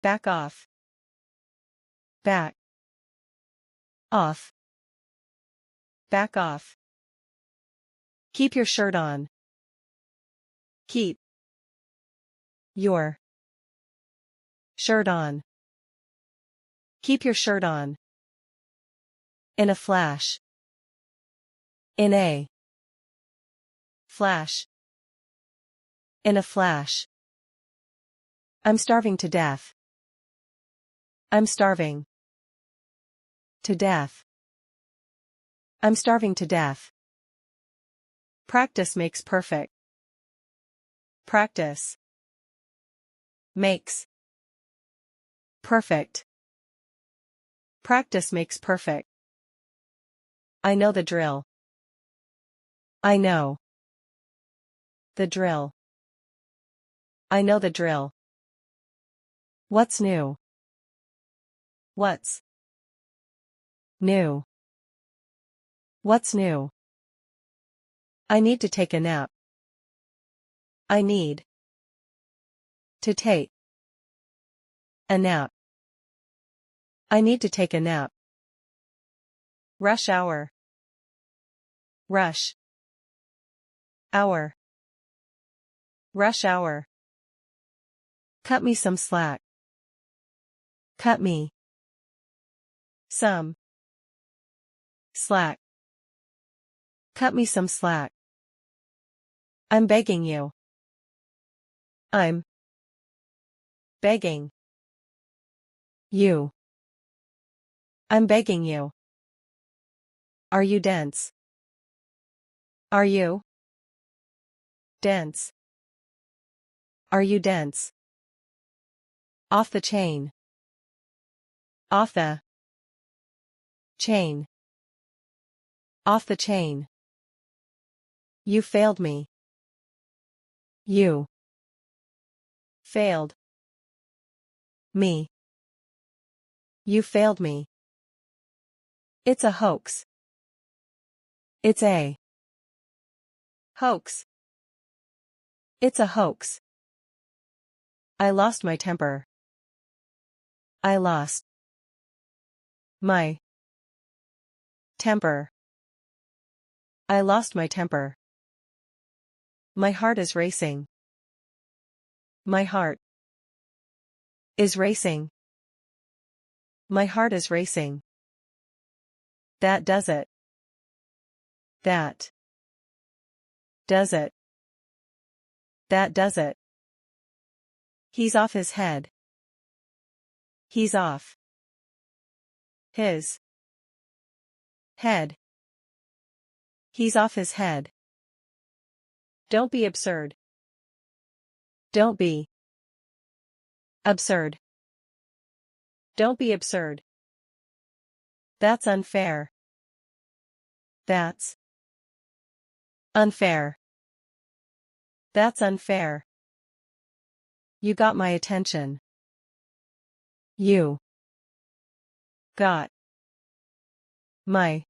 Back off. Back. Off. Back off. Keep your shirt on. Keep your shirt on. Keep your shirt on. In a flash. In a flash. In a flash. I'm starving to death. I'm starving to death. I'm starving to death. Practice makes perfect. Practice makes perfect. Practice makes perfect. I know the drill. I know the drill. I know the drill. What's new? What's new? What's new? I need to take a nap. I need to take a nap. I need to take a nap. Rush hour. Rush hour. Rush hour. Cut me some slack. Cut me some slack. Cut me some slack. I'm begging you. I'm begging you. I'm begging you. Are you dense? Are you dense? Are you dense? Off the chain. Off the chain. Off the chain. You failed me. You failed me. You failed me. It's a hoax. It's a hoax. It's a hoax. I lost my temper. I lost my temper. I lost my temper. My heart is racing. My heart is racing. My heart is racing. That does it. That does it. That does it. He's off his head. He's off his head. He's off his head. Don't be absurd. Don't be absurd. Don't be absurd. That's unfair. That's unfair. That's unfair. You got my attention. You got my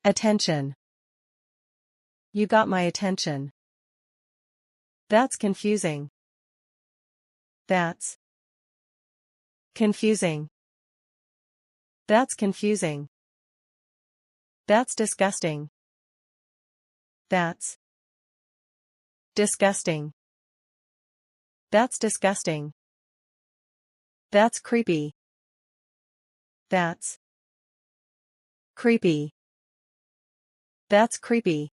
attention. You got my attention. That's confusing. That's confusing. That's confusing. That's disgusting. That's disgusting. That's disgusting. That's creepy. That's creepy. That's creepy.